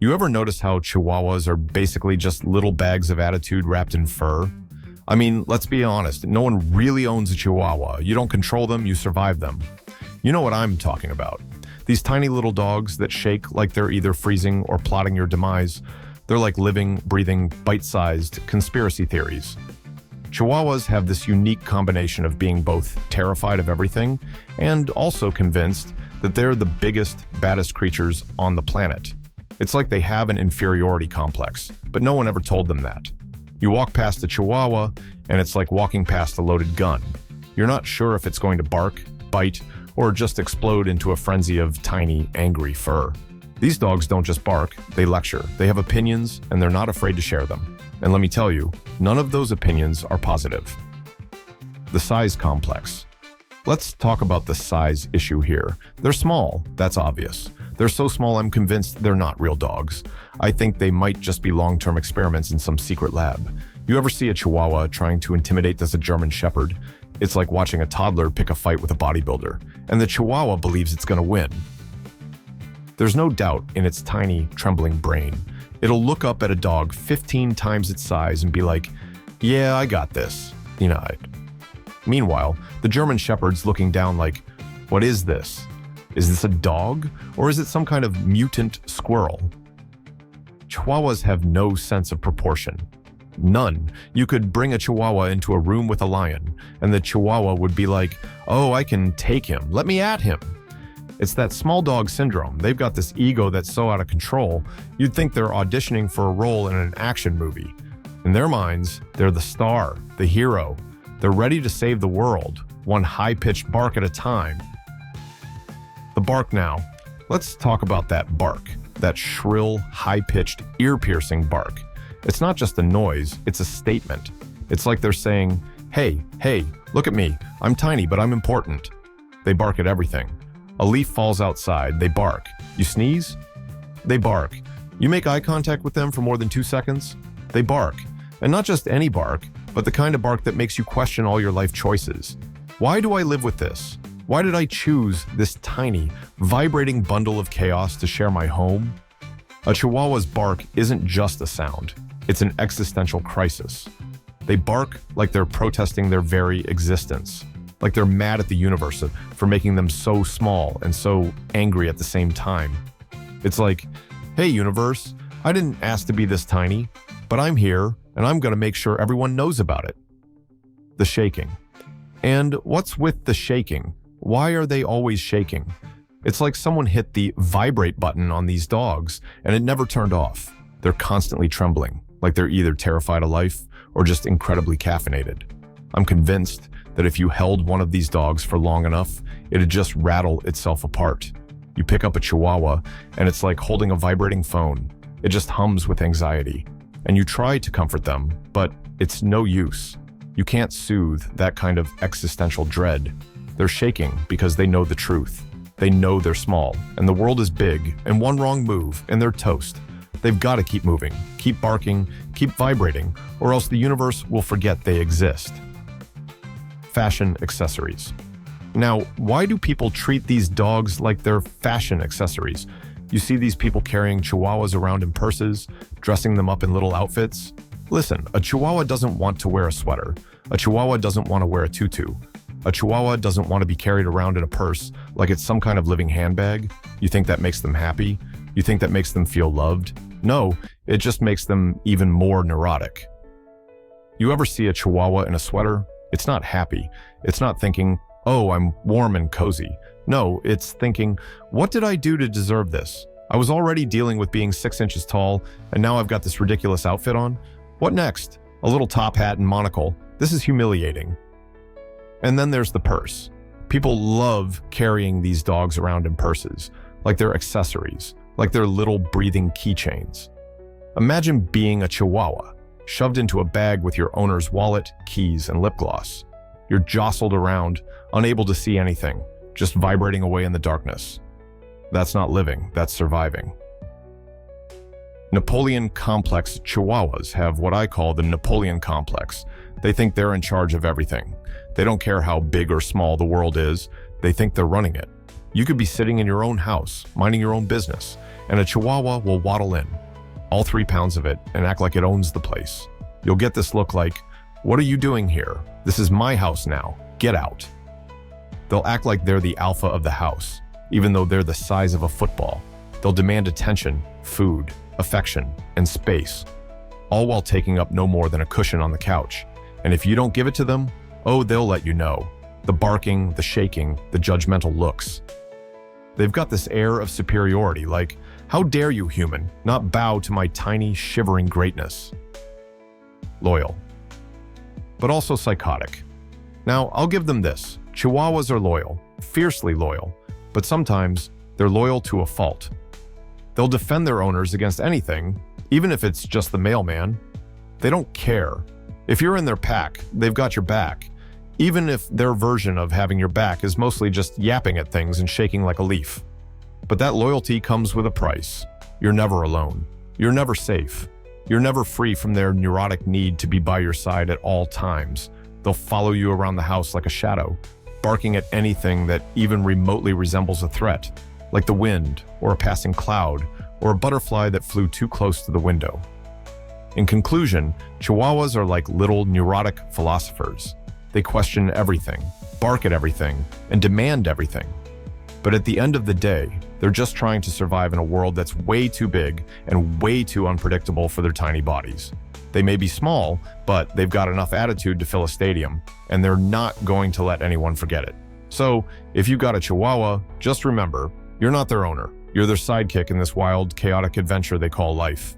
You ever notice how Chihuahuas are basically just little bags of attitude wrapped in fur? I mean, let's be honest, no one really owns a Chihuahua. You don't control them, you survive them. You know what I'm talking about. These tiny little dogs that shake like they're either freezing or plotting your demise. They're like living, breathing, bite-sized conspiracy theories. Chihuahuas have this unique combination of being both terrified of everything and also convinced that they're the biggest, baddest creatures on the planet. It's like they have an inferiority complex, but no one ever told them that. You walk past a Chihuahua, and it's like walking past a loaded gun. You're not sure if it's going to bark, bite, or just explode into a frenzy of tiny, angry fur. These dogs don't just bark, they lecture. They have opinions, and they're not afraid to share them. And let me tell you, none of those opinions are positive. The size complex. Let's talk about the size issue here. They're small, that's obvious. They're so small I'm convinced they're not real dogs. I think they might just be long-term experiments in some secret lab. You ever see a Chihuahua trying to intimidate a German Shepherd? It's like watching a toddler pick a fight with a bodybuilder, and the Chihuahua believes it's gonna win. There's no doubt in its tiny, trembling brain. It'll look up at a dog 15 times its size and be like, "Yeah, I got this," denied. Meanwhile, the German Shepherd's looking down like, "What is this? Is this a dog, or is it some kind of mutant squirrel?" Chihuahuas have no sense of proportion. None. You could bring a Chihuahua into a room with a lion, and the Chihuahua would be like, "Oh, I can take him. Let me at him." It's that small dog syndrome. They've got this ego that's so out of control, you'd think they're auditioning for a role in an action movie. In their minds, they're the star, the hero. They're ready to save the world, one high-pitched bark at a time. The bark now. Let's talk about that bark, that shrill, high-pitched, ear-piercing bark. It's not just a noise, it's a statement. It's like they're saying, hey, look at me. I'm tiny, but I'm important." They bark at everything. A leaf falls outside, they bark. You sneeze? They bark. You make eye contact with them for more than 2 seconds? They bark. And not just any bark, but the kind of bark that makes you question all your life choices. Why do I live with this? Why did I choose this tiny, vibrating bundle of chaos to share my home? A Chihuahua's bark isn't just a sound. It's an existential crisis. They bark like they're protesting their very existence, like they're mad at the universe for making them so small and so angry at the same time. It's like, "Hey universe, I didn't ask to be this tiny, but I'm here and I'm gonna make sure everyone knows about it." The shaking. And what's with the shaking? Why are they always shaking? It's like someone hit the vibrate button on these dogs and it never turned off. They're constantly trembling, like they're either terrified of life or just incredibly caffeinated. I'm convinced that if you held one of these dogs for long enough, it'd just rattle itself apart. You pick up a Chihuahua and it's like holding a vibrating phone. It just hums with anxiety. And you try to comfort them, but it's no use. You can't soothe that kind of existential dread. They're shaking because they know the truth. They know they're small, and the world is big, and one wrong move, and they're toast. They've got to keep moving, keep barking, keep vibrating, or else the universe will forget they exist. Fashion accessories. Now, why do people treat these dogs like they're fashion accessories? You see these people carrying Chihuahuas around in purses, dressing them up in little outfits. Listen, a Chihuahua doesn't want to wear a sweater. A Chihuahua doesn't want to wear a tutu. A Chihuahua doesn't want to be carried around in a purse like it's some kind of living handbag. You think that makes them happy? You think that makes them feel loved? No, it just makes them even more neurotic. You ever see a Chihuahua in a sweater? It's not happy. It's not thinking, "Oh, I'm warm and cozy." No, it's thinking, "What did I do to deserve this? I was already dealing with being 6 inches tall, and now I've got this ridiculous outfit on. What next? A little top hat and monocle. This is humiliating." And then there's the purse. People love carrying these dogs around in purses, like they're accessories, like they're little breathing keychains. Imagine being a Chihuahua, shoved into a bag with your owner's wallet, keys, and lip gloss. You're jostled around, unable to see anything, just vibrating away in the darkness. That's not living, that's surviving. Napoleon Complex Chihuahuas have what I call the Napoleon Complex. They think they're in charge of everything. They don't care how big or small the world is, they think they're running it. You could be sitting in your own house, minding your own business, and a Chihuahua will waddle in, all 3 pounds of it, and act like it owns the place. You'll get this look like, "What are you doing here? This is my house now. Get out." They'll act like they're the alpha of the house, even though they're the size of a football. They'll demand attention, food, affection, and space, all while taking up no more than a cushion on the couch. And if you don't give it to them, oh, they'll let you know. The barking, the shaking, the judgmental looks. They've got this air of superiority, like, "How dare you, human, not bow to my tiny, shivering greatness?" Loyal, but also psychotic. Now, I'll give them this. Chihuahuas are loyal, fiercely loyal, but sometimes they're loyal to a fault. They'll defend their owners against anything, even if it's just the mailman. They don't care. If you're in their pack, they've got your back, even if their version of having your back is mostly just yapping at things and shaking like a leaf. But that loyalty comes with a price. You're never alone. You're never safe. You're never free from their neurotic need to be by your side at all times. They'll follow you around the house like a shadow, barking at anything that even remotely resembles a threat, like the wind, or a passing cloud, or a butterfly that flew too close to the window. In conclusion, Chihuahuas are like little neurotic philosophers. They question everything, bark at everything, and demand everything. But at the end of the day, they're just trying to survive in a world that's way too big and way too unpredictable for their tiny bodies. They may be small, but they've got enough attitude to fill a stadium, and they're not going to let anyone forget it. So, if you got a Chihuahua, just remember, you're not their owner. You're their sidekick in this wild, chaotic adventure they call life.